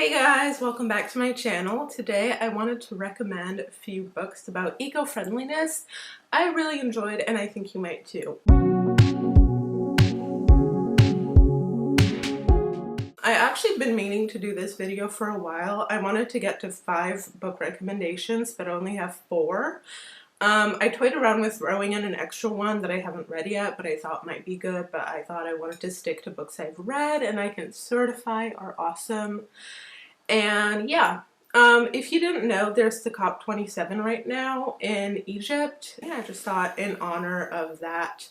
Hey guys, welcome back to my channel. Today I wanted to recommend a few books about eco-friendliness I really enjoyed and I think you might too. I actually been meaning to do this video for a while. I wanted to get to 5 book recommendations but I only have 4. I toyed around with throwing in an extra one that I haven't read yet but I thought might be good, but I thought I wanted to stick to books I've read and I can certify are awesome. And yeah, if you didn't know, there's the COP27 right now in Egypt. Yeah, I just thought in honor of that,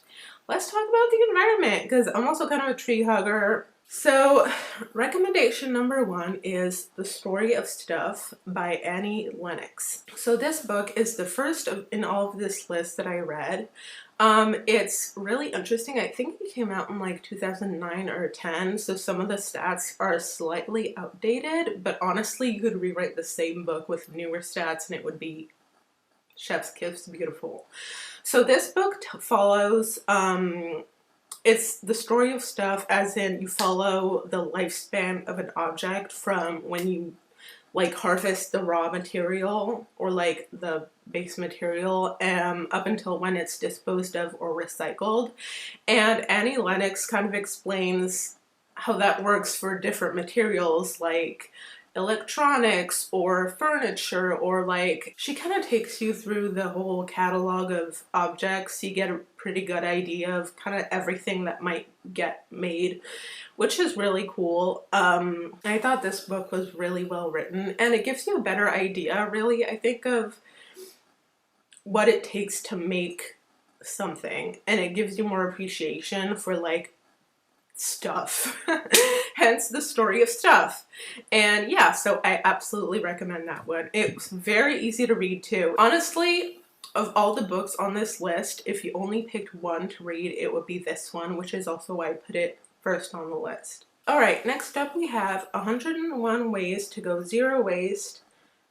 let's talk about the environment because I'm also kind of a tree hugger. So recommendation number 1 is The Story of Stuff by Annie Lennox. So this book is the first in all of this list that I read. It's really interesting. I think it came out in like 2009 or 10, so some of the stats are slightly outdated, but honestly you could rewrite the same book with newer stats and it would be chef's kiss beautiful. So this book follows it's the story of stuff, as in you follow the lifespan of an object from when you like harvest the raw material or like the base material up until when it's disposed of or recycled. And Annie Lennox kind of explains how that works for different materials like electronics or furniture, or like she kind of takes you through the whole catalog of objects. You get a pretty good idea of kind of everything that might get made, which is really cool. I thought this book was really well written and it gives you a better idea, really, I think, of what it takes to make something, and it gives you more appreciation for like stuff. Hence The Story of Stuff. And yeah, so I absolutely recommend that one. It's very easy to read too. Honestly, of all the books on this list, if you only picked one to read, it would be this one, which is also why I put it first on the list. Alright, next up we have 101 Ways to Go Zero Waste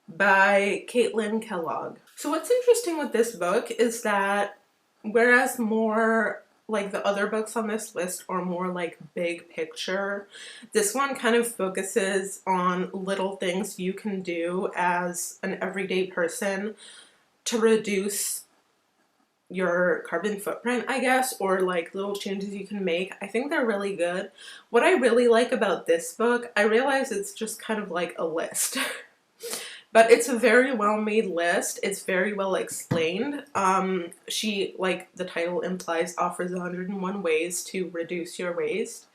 by Kathryn Kellogg. So what's interesting with this book is that whereas more like the other books on this list are more like big picture, this one kind of focuses on little things you can do as an everyday person to reduce your carbon footprint, I guess, or like little changes you can make. I think they're really good. What I really like about this book, I realize it's just kind of like a list. But it's a very well made list. It's very well explained. She, like the title implies, offers 101 ways to reduce your waste.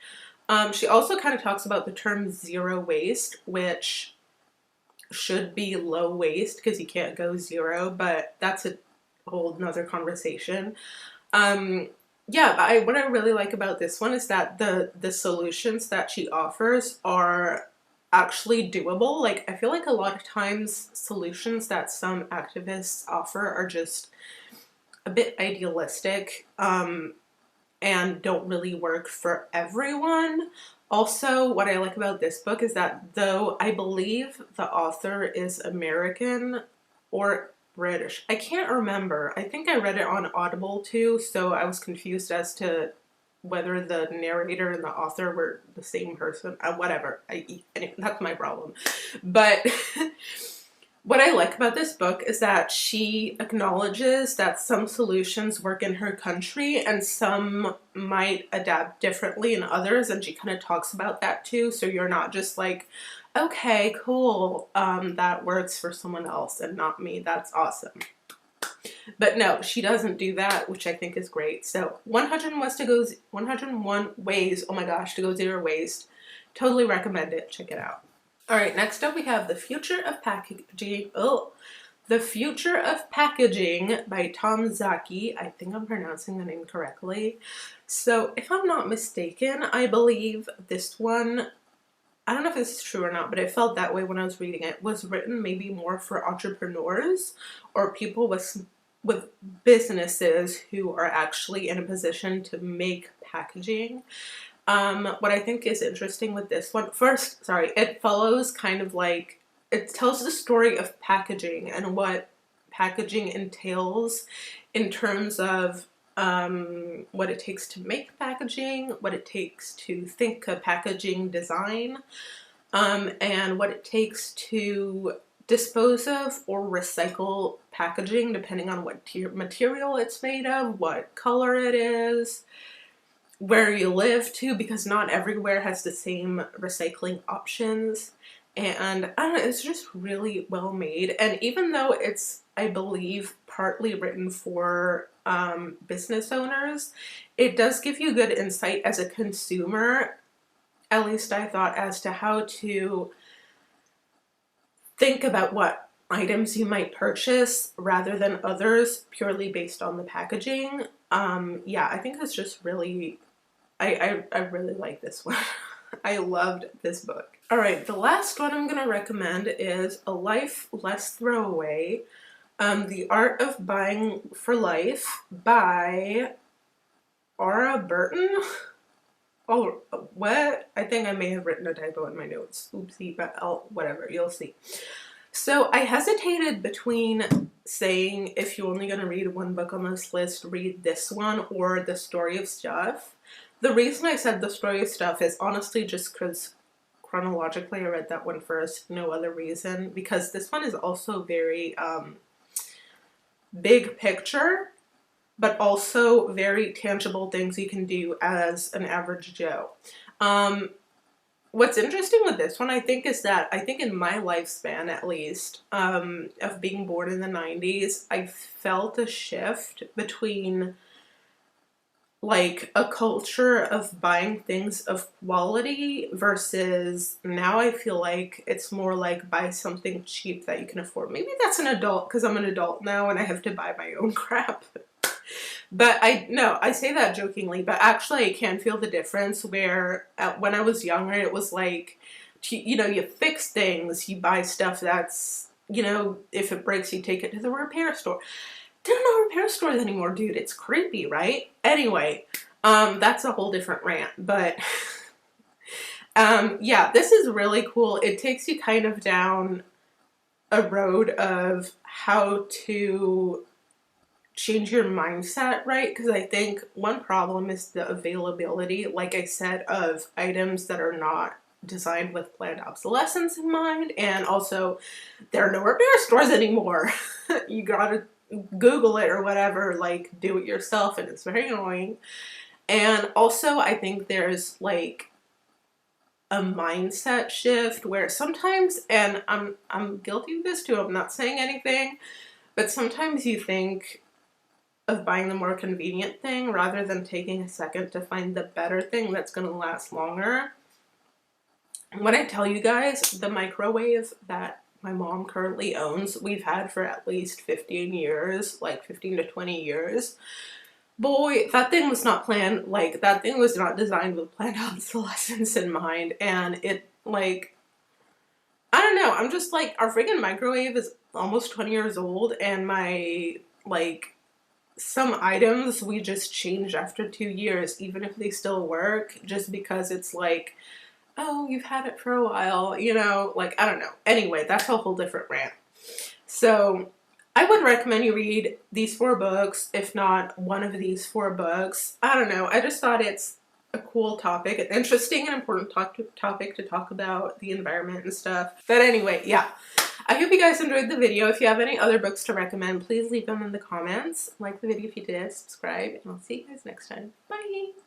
She also kind of talks about the term zero waste, which should be low waste because you can't go zero, but that's a whole nother conversation. Yeah, but what I really like about this one is that the solutions that she offers are actually doable. Like, I feel like a lot of times solutions that some activists offer are just a bit idealistic and don't really work for everyone. Also, what I like about this book is that though I believe the author is American or British, I can't remember. I think I read it on Audible too, so I was confused as to whether the narrator and the author were the same person. Whatever. Anyway, that's my problem. But what I like about this book is that she acknowledges that some solutions work in her country and some might adapt differently in others, and she kind of talks about that too, so you're not just like, okay, cool, that works for someone else and not me. That's awesome. But no, she doesn't do that, which I think is great. So 101 ways, oh my gosh, to go zero waste. Totally recommend it. Check it out. All right, next up we have The Future of Packaging. Oh, The Future of Packaging by Szaky. I think I'm pronouncing the name correctly. So if I'm not mistaken, I believe this one, I don't know if this is true or not, but it felt that way when I was reading it, was written maybe more for entrepreneurs or people with businesses who are actually in a position to make packaging. What I think is interesting with this one, first, sorry, it follows kind of like, it tells the story of packaging and what packaging entails in terms of what it takes to make packaging, what it takes to think a packaging design. and what it takes to dispose of or recycle packaging depending on what material it's made of, what color it is, where you live too, because not everywhere has the same recycling options. And I don't know, it's just really well made. And even though it's, I believe, partly written for business owners, it does give you good insight as a consumer, at least I thought, as to how to think about what items you might purchase rather than others purely based on the packaging. Yeah, I think it's just really, I really like this one. I loved this book. All right, the last one I'm going to recommend is A Life Less Throwaway, The Art of Buying for Life by Tara Burton. Oh, what? I think I may have written a typo in my notes. Oopsie, but whatever, you'll see. So I hesitated between saying, if you're only going to read one book on this list, read this one or The Story of Stuff. The reason I said The Story of Stuff is honestly just because chronologically I read that one first, no other reason, because this one is also very big picture, but also very tangible things you can do as an average Joe. What's interesting with this one, I think, is that I think in my lifespan, at least, of being born in the 90s, I felt a shift between like a culture of buying things of quality versus now I feel like it's more like buy something cheap that you can afford. Maybe that's an adult, because I'm an adult now and I have to buy my own crap. But I say that jokingly, but actually I can feel the difference where when I was younger, it was like, you know, you fix things, you buy stuff that's, you know, if it breaks, you take it to the repair store. There are no repair stores anymore, dude. It's creepy, right? Anyway, that's a whole different rant, but yeah, this is really cool. It takes you kind of down a road of how to change your mindset, right? Because I think one problem is the availability, like I said, of items that are not designed with planned obsolescence in mind, and also there are no repair stores anymore. You gotta Google it or whatever, like do it yourself, and it's very annoying. And also I think there's like a mindset shift where sometimes, and I'm guilty of this too, I'm not saying anything, but sometimes you think of buying the more convenient thing rather than taking a second to find the better thing that's going to last longer. When I tell you guys, the microwave that my mom currently owns, we've had for at least 15 years, like 15 to 20 years. Boy, that thing was not planned, like that thing was not designed with planned obsolescence in mind. And it, like, I don't know, I'm just like, our freaking microwave is almost 20 years old, and my, like, some items we just change after 2 years, even if they still work, just because it's like, oh, you've had it for a while, you know, like, I don't know. Anyway, that's a whole different rant. So I would recommend you read these 4 books, if not one of these 4 books. I don't know. I just thought it's a cool topic, an interesting and important topic to talk about the environment and stuff. But anyway, yeah. I hope you guys enjoyed the video. If you have any other books to recommend, please leave them in the comments. Like the video if you did, subscribe, and I'll see you guys next time. Bye!